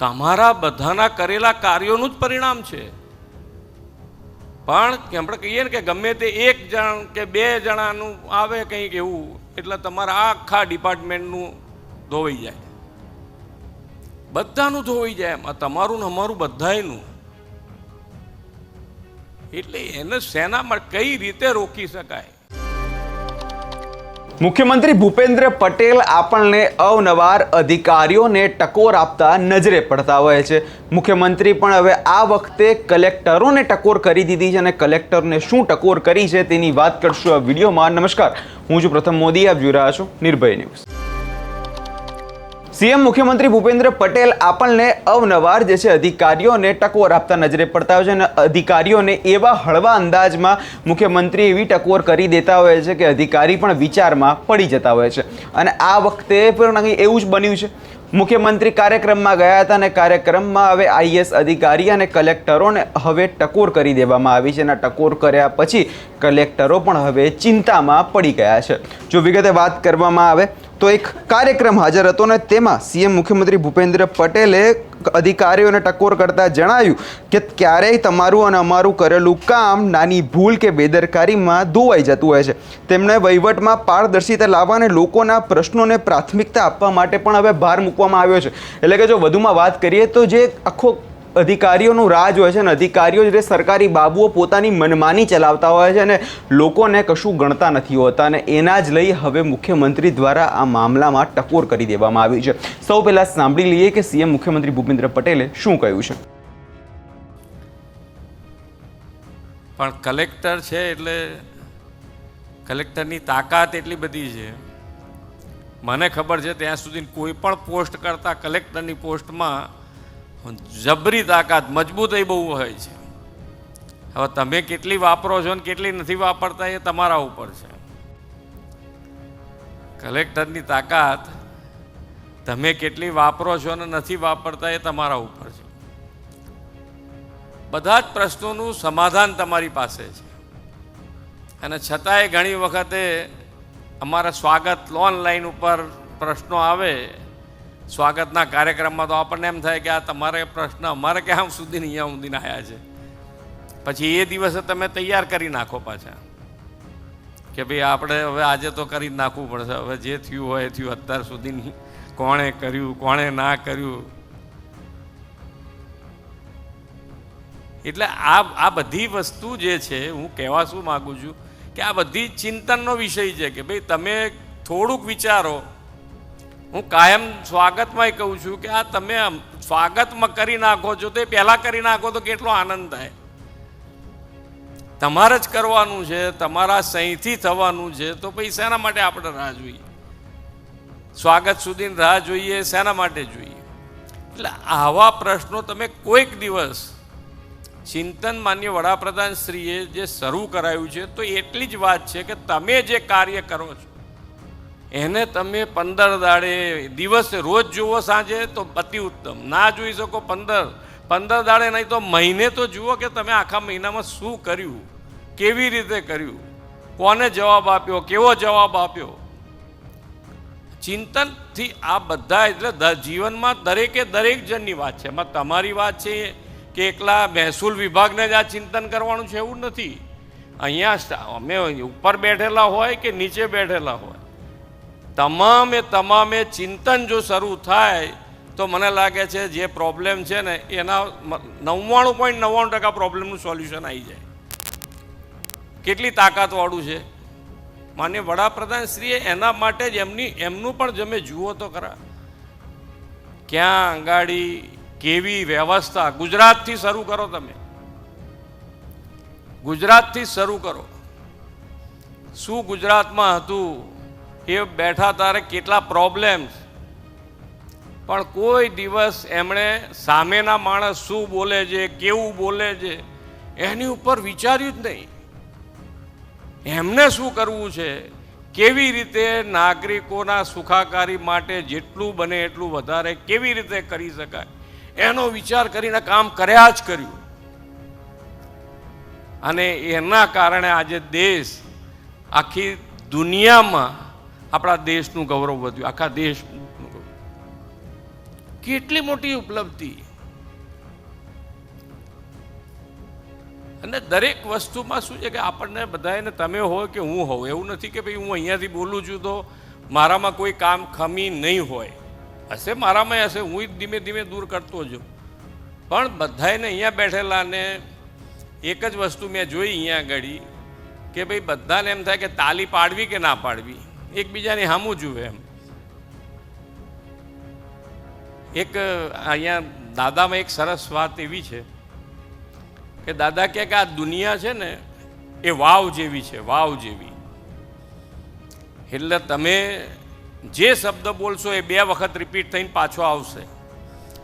તમારા બધાના કરેલા કાર્યોનું જ પરિણામ છે. પણ આપણે કહીએ ને કે ગમે તે એક જણ કે બે જણાનું આવે કંઈક એવું એટલે તમારા આખા ડિપાર્ટમેન્ટનું ધોવાઈ જાય, બધાનું ધોવાઈ જાય. એમ તમારું ને અમારું બધાયનું. એટલે એને સેનામાં કઈ રીતે રોકી શકાય? મુખ્યમંત્રી ભૂપેન્દ્ર પટેલ આપણને અવનવાર અધિકારીઓને ટકોર આપતા નજરે પડતા હોય છે. મુખ્યમંત્રી પણ હવે આ વખતે કલેક્ટરોને ટકોર કરી દીધી છે અને કલેક્ટરને શું ટકોર કરી છે તેની વાત કરશું આ વિડીયોમાં. નમસ્કાર, હું છું પ્રથમ મોદી, આપ જોઈ રહ્યા છો નિર્ભય ન્યૂઝ. સીએમ મુખ્યમંત્રી ભૂપેન્દ્ર પટેલ આપણને અવનવાર જે છે અધિકારીઓને ટકોર આપતા નજરે પડતા હોય છે અને અધિકારીઓને એવા હળવા અંદાજમાં મુખ્યમંત્રી એવી ટકોર કરી દેતા હોય છે કે અધિકારી પણ વિચારમાં પડી જતા હોય છે. અને આ વખતે પણ એવું જ બન્યું છે. મુખ્યમંત્રી કાર્યક્રમમાં ગયા હતા અને કાર્યક્રમમાં હવે આઈએએસ અધિકારી અને કલેક્ટરોને હવે ટકોર કરી દેવામાં આવી છે અને ટકોર કર્યા પછી કલેક્ટરો પણ હવે ચિંતામાં પડી ગયા છે. જો વિગતે વાત કરવામાં આવે તો એક કાર્યક્રમ હાજર હતો ને તેમાં સીએમ મુખ્યમંત્રી ભૂપેન્દ્ર પટેલે અધિકારીઓને ટકોર કરતા જણાવ્યું કે ક્યારેય તમારું અને અમારું કરેલું કામ નાની ભૂલ કે બેદરકારીમાં ધોવાઈ જતું હોય છે. તેમણે વહીવટમાં પારદર્શિતા લાવવા અને લોકોના પ્રશ્નોને પ્રાથમિકતા આપવા માટે પણ હવે ભાર મૂકવામાં આવ્યો છે. એટલે કે જો વધુમાં વાત કરીએ તો જે આખો અધિકારીઓનું રાજ હોય છે અને અધિકારીઓ જે સરકારી બાબુઓ પોતાની મનમાની ચલાવતા હોય છે અને લોકોને કશું ગણતા નથી હોતા અને એના જ લઈ હવે મુખ્યમંત્રી દ્વારા આ મામલામાં ટકોર કરી દેવામાં આવી છે. સૌ પહેલાં સાંભળી લઈએ કે સીએમ મુખ્યમંત્રી ભૂપેન્દ્ર પટેલે શું કહ્યું છે. પણ કલેક્ટર છે એટલે કલેક્ટરની તાકાત એટલી બધી છે. મને ખબર છે ત્યાં સુધી કોઈ પણ પોસ્ટ કરતાં કલેક્ટરની પોસ્ટમાં જબરી તાકાત, મજબૂતાઈ બહુ હોય છે. હવે તમે કેટલી વાપરો છો ને કેટલી નથી વાપરતા એ તમારા ઉપર છે. કલેક્ટરની તાકાત તમે કેટલી વાપરો છો ને નથી વાપરતા એ તમારા ઉપર છે. બધા જ પ્રશ્નોનું સમાધાન તમારી પાસે છે અને છતાંય ઘણી વખતે અમારા સ્વાગત ઓનલાઈન ઉપર પ્રશ્નો આવે, સ્વાગતના કાર્યક્રમમાં, તો આપણને એમ થાય કે આ તમારે પ્રશ્ન અમારે ક્યાં સુધી અહીંયા સુધીને આવ્યા છે. પછી એ દિવસે તમે તૈયાર કરી નાખો પાછા કે ભાઈ આપણે હવે આજે તો કરી જ નાખવું પડશે. હવે જે થયું હોય એ થયું. અત્યાર સુધી કોણે કર્યું કોણે ના કર્યું. એટલે આ બધી વસ્તુ જે છે, હું કહેવા શું માગું છું કે આ બધી ચિંતનનો વિષય છે કે ભાઈ તમે થોડુંક વિચારો. હું કાયમ સ્વાગતમાં કહું છું કે આ તમે સ્વાગતમાં કરી નાખો છો તો એ પહેલાં કરી નાખો તો કેટલો આનંદ થાય. તમારે જ કરવાનું છે, તમારા સહીથી થવાનું છે, તો પછી શેના માટે આપણે રાહ જોઈએ? સ્વાગત સુધીની રાહ જોઈએ શેના માટે જોઈએ? એટલે આવા પ્રશ્નો તમે કોઈક દિવસ ચિંતન માન્ય વડાપ્રધાનશ્રીએ જે શરૂ કરાયું છે તો એટલી જ વાત છે કે તમે જે કાર્ય કરો છો એને તમે 15 દાડે દિવસે રોજ જુઓ સાંજે તો અતિ ઉત્તમ. ના જોઈ શકો 15 દાડે નહીં તો મહિને તો જુઓ કે તમે આખા મહિનામાં શું કર્યું, કેવી રીતે કર્યું, કોને જવાબ આપ્યો, કેવો જવાબ આપ્યો. ચિંતનથી આ બધા એટલે જીવનમાં દરેકે દરેક જણની વાત છે. એમાં તમારી વાત છે કે એકલા મહેસૂલ વિભાગને જ આ ચિંતન કરવાનું છે એવું નથી. અહીંયા અમે ઉપર બેઠેલા હોય કે નીચે બેઠેલા હોય, તમામે ચિંતન જો શરૂ થાય તો મને લાગે છે જે પ્રોબ્લેમ છે ને એના 99.99% પ્રોબ્લેમનું સોલ્યુશન આવી જાય. કેટલી તાકાતવાળું છે માન્ય વડાપ્રધાનશ્રીએ. એના માટે જ એમનું પણ તમે જુઓ તો ખરા ક્યાં આંગાડી કેવી વ્યવસ્થા. ગુજરાતથી શરૂ કરો, તમે ગુજરાતથી શરૂ કરો. શું ગુજરાતમાં હતું એ બેઠા તારે કેટલા પ્રોબ્લેમ્સ, પણ કોઈ દિવસ એમણે સામેના માણસ શું બોલે છે, કેવું બોલે છે એની ઉપર વિચાર્યું જ નહીં. એમને શું કરવું છે, કેવી રીતે નાગરિકોના સુખાકારી માટે જેટલું બને એટલું વધારે કેવી રીતે કરી શકાય એનો વિચાર કરીને કામ કર્યા જ કર્યું. અને એના કારણે આજે દેશ આખી દુનિયામાં આપણા દેશનું ગૌરવ વધ્યું. આખા દેશનું ગૌરવ. કેટલી મોટી ઉપલબ્ધિ. અને દરેક વસ્તુમાં શું છે કે આપણને બધાને તમે હોય કે હું હોઉં એવું નથી કે ભાઈ હું અહીંયાથી બોલું છું તો મારામાં કોઈ કામ ખમી નહીં હોય. હશે મારામાં હશે, હું ધીમે ધીમે દૂર કરતો જ. પણ બધાને અહીંયા બેઠેલાને એક જ વસ્તુ મેં જોઈ અહીંયા આગળ કે ભાઈ બધાને એમ થાય કે તાલી પાડવી કે ના પાડવી, એકબીજાની સામું જુએ એમ. એક અહીંયા દાદામાં એક સરસ વાત એવી છે કે દાદા કહે કે આ દુનિયા છે ને એ વાવ જેવી છે, વાવ જેવી. એટલે તમે જે શબ્દ બોલશો એ 2 વખત રિપીટ થઈને પાછો આવશે.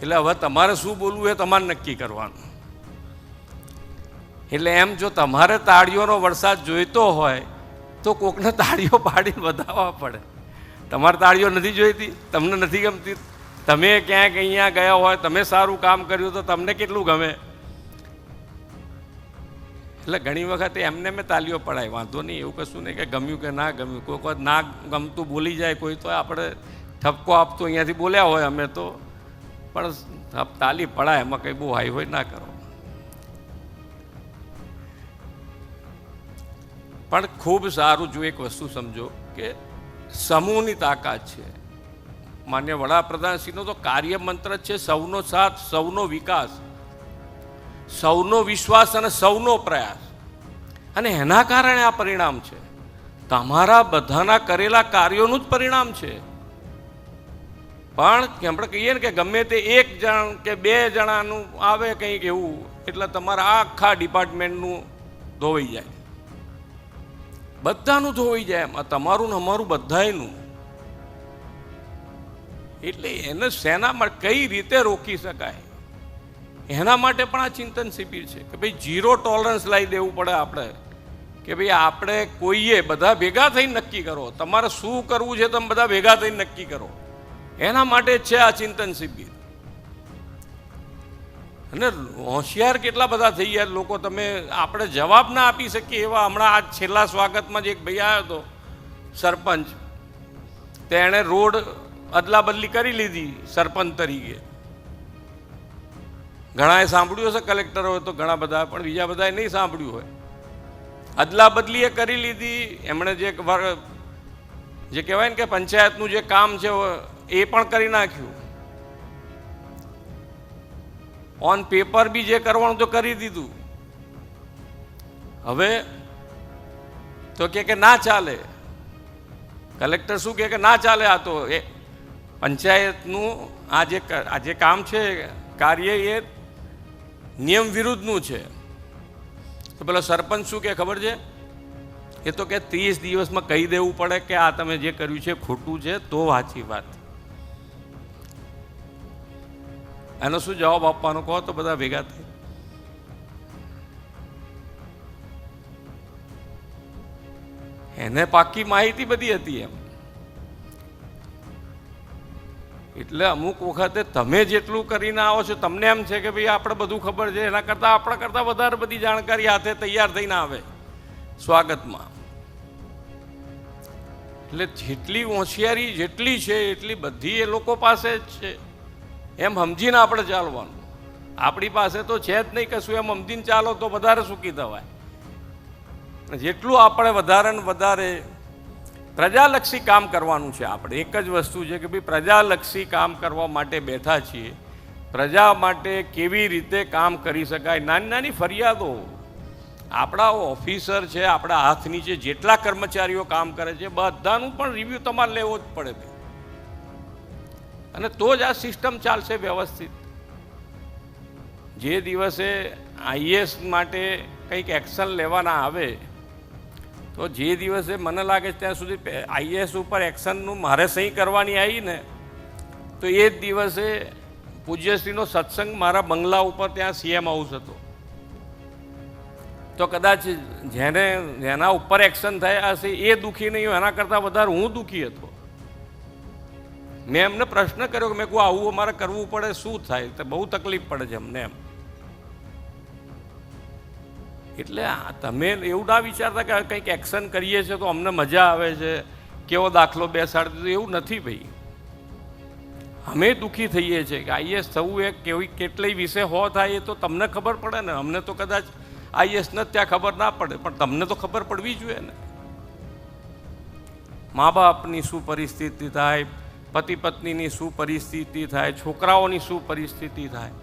એટલે હવે તમારે શું બોલવું એ તમારે નક્કી કરવાનું. એટલે એમ જો તમારે તાળીઓનો વરસાદ જોઈતો હોય તો કોકને તાળીઓ પાડીને વધાવવા પડે. તમારે તાળીઓ નથી જોઈતી, તમને નથી ગમતી, તમે ક્યાંક અહીંયા ગયા હોય, તમે સારું કામ કર્યું તો તમને કેટલું ગમે. એટલે ઘણી વખત એમને મેં તાલીઓ પડાય, વાંધો નહીં, એવું કશું નહીં કે ગમ્યું કે ના ગમ્યું. કોઈ વખત ના ગમતું બોલી જાય કોઈ તો આપણે ઠપકો આપતો અહીંયાથી બોલ્યા હોય અમે તો, પણ તાલી પડાય, એમાં કંઈ બહુ હાઈ હોય ના કરો. પણ ખૂબ સારું જો એક વસ્તુ સમજો કે સમૂહની તાકાત છે. માન્ય વડાપ્રધાનશ્રીનો તો કાર્ય મંત્ર છે સૌનો સાથ, સૌનો વિકાસ, સૌનો વિશ્વાસ અને સૌનો પ્રયાસ. અને એના કારણે આ પરિણામ છે. તમારા બધાના કરેલા કાર્યોનું જ પરિણામ છે. પણ આપણે કહીએ ને કે ગમે તે 1 જણ કે 2 જણાનું આવે કંઈક એવું એટલે તમારા આખા ડિપાર્ટમેન્ટનું ધોવાઈ જાય, બધાનું ધોવાઈ જાય. એમ તમારું ને અમારું બધાયનું. એટલે એને શેના કઈ રીતે રોકી શકાય એના માટે પણ આ ચિંતન શિબિર છે કે ભાઈ 0 ટોલરન્સ લાવી દેવું પડે આપણે કે ભાઈ આપણે કોઈએ બધા ભેગા થઈને નક્કી કરો. તમારે શું કરવું છે તમે બધા ભેગા થઈને નક્કી કરો. એના માટે જ છે આ ચિંતન શિબિર. અને હોશિયાર કેટલા બધા થઈ ગયા લોકો, તમે આપણે જવાબ ના આપી શકીએ એવા. હમણાં આ છેલ્લા સ્વાગતમાં જ એક ભાઈ આવ્યો હતો સરપંચ, તેણે રોડ અદલા બદલી કરી લીધી સરપંચ તરીકે. ઘણાએ સાંભળ્યું હશે, કલેક્ટર હોય તો ઘણા બધા, પણ બીજા બધાએ નહીં સાંભળ્યું હોય. અદલા બદલી એ કરી લીધી. એમણે જે કહેવાય ને કે પંચાયતનું જે કામ છે એ પણ કરી નાખ્યું. ઓન પેપર બી જે કરવાનું તો કરી દીધું. હવે તો કે ના ચાલે. કલેક્ટર શું કે ના ચાલે, આ તો એ પંચાયતનું આ જે કામ છે કાર્ય એ નિયમ વિરુદ્ધનું છે. તો પેલો સરપંચ શું કે ખબર છે, એ તો કે 30 દિવસમાં કહી દેવું પડે કે આ તમે જે કર્યું છે ખોટું છે તો સાચી વાત. એનો શું જવાબ આપવાનો કહો તો બધા ભેગા થઈ. એને પાકી માહિતી બધી હતી એમ. એટલે અમુક વખતે તમે જેટલું કરીને આવો છો તમને એમ છે કે ભાઈ આપણે બધું ખબર છે, એના કરતાં આપણા કરતાં વધારે બધી જાણકારી હાથે તૈયાર થઈને આવે સ્વાગતમાં. એટલે જેટલી હોશિયારી જેટલી છે એટલી બધી એ લોકો પાસે જ છે એમ સમજીને આપણે ચાલવાનું. આપણી પાસે તો છે જ નહીં કશું, એમ સમજીને ચાલો તો વધારે સુખી થવાય. જેટલું આપણે વધારે ને વધારે પ્રજાલક્ષી કામ કરવાનું છે. આપણે એક જ વસ્તુ છે કે ભાઈ પ્રજાલક્ષી કામ કરવા માટે બેઠા છીએ. પ્રજા માટે કેવી રીતે કામ કરી શકાય. નાની નાની ફરિયાદો, આપણા ઓફિસર છે, આપણા હાથ નીચે જેટલા કર્મચારીઓ કામ કરે છે બધાનું પણ રિવ્યૂ તમારે લેવો જ પડે. અને તો જ આ સિસ્ટમ ચાલશે વ્યવસ્થિત. જે દિવસે આઈએએસ માટે કંઈક એક્શન લેવાના આવે તો જે દિવસે મને લાગે છે ત્યાં સુધી આઈએએસ ઉપર એક્શનનું મારે સહી કરવાની આવી ને તો એ જ દિવસે પૂજ્યશ્રીનો સત્સંગ મારા બંગલા ઉપર ત્યાં સીએમ હાઉસ હતો. તો કદાચ જેના ઉપર એક્શન થયા હશે એ દુઃખી નહીં હોય, એના કરતાં વધારે હું દુઃખી હતો. મેં એમને પ્રશ્ન કર્યો કે મેં કહું આવું અમારે કરવું પડે શું થાય, તો બહુ તકલીફ પડે છે અમને એમ. એટલે તમે એવું ના વિચારતા કે કંઈક એક્શન કરીએ છીએ તો અમને મજા આવે છે, કેવો દાખલો બેસાડી દીધો, એવું નથી ભાઈ. અમે દુઃખી થઈએ છીએ કે આઈએસ થવું એ કેવી કેટલી વિશે થાય એ તો તમને ખબર પડે ને. અમને તો કદાચ આઈએસ ને ત્યાં ખબર ના પડે, પણ તમને તો ખબર પડવી જોઈએ ને. મા બાપની શું પરિસ્થિતિ થાય, પતિ પત્નીની શું પરિસ્થિતિ થાય, છોકરાઓની શું પરિસ્થિતિ થાય.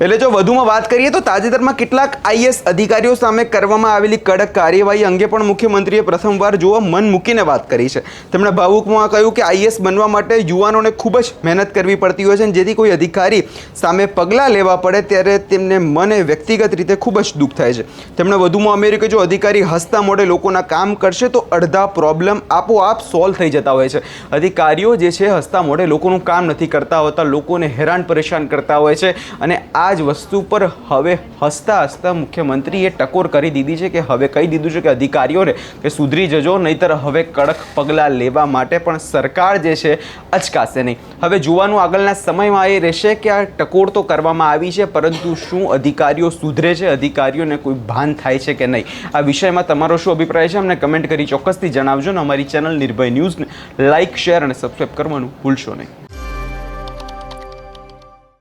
એટલે જો વધુમાં વાત કરીએ તો તાજેતરમાં કેટલાક આઈએસ અધિકારીઓ સામે કરવામાં આવેલી કડક કાર્યવાહી અંગે પણ મુખ્યમંત્રીએ પ્રથમવાર જોવા મન મૂકીને વાત કરી છે. તેમણે ભાવુકમાં કહ્યું કે આઈએસ બનવા માટે યુવાનોને ખૂબ જ મહેનત કરવી પડતી હોય છે, અને જેથી કોઈ અધિકારી સામે પગલાં લેવા પડે ત્યારે તેમને મને વ્યક્તિગત રીતે ખૂબ જ દુઃખ થાય છે. તેમણે વધુમાં ઉમેર્યું કે જો અધિકારી હસતા મોઢે લોકોના કામ કરશે તો અડધા પ્રોબ્લેમ આપોઆપ સોલ્વ થઈ જતા હોય છે. અધિકારીઓ જે છે હસતા મોઢે લોકોનું કામ નથી કરતા હોતા, લોકોને હેરાન પરેશાન કરતા હોય છે, અને આ જ વસ્તુ પર હવે હસતા હસતા મુખ્યમંત્રીએ ટકોર કરી દીધી છે કે હવે કહી દીધું છે કે અધિકારીઓને કે સુધરી જજો, નહીંતર હવે કડક પગલાં લેવા માટે પણ સરકાર જે છે અચકાશે નહીં. હવે જોવાનું આગળના સમયમાં એ રહેશે કે આ ટકોર તો કરવામાં આવી છે, પરંતુ શું અધિકારીઓ સુધરે છે, અધિકારીઓને કોઈ ભાન થાય છે કે નહીં. આ વિષયમાં તમારો શું અભિપ્રાય છે અમને કમેન્ટ કરી ચોક્કસથી જણાવજો, ને અમારી ચેનલ નિર્ભય ન્યૂઝને લાઇક, શેર અને સબસ્ક્રાઈબ કરવાનું ભૂલશો નહીં.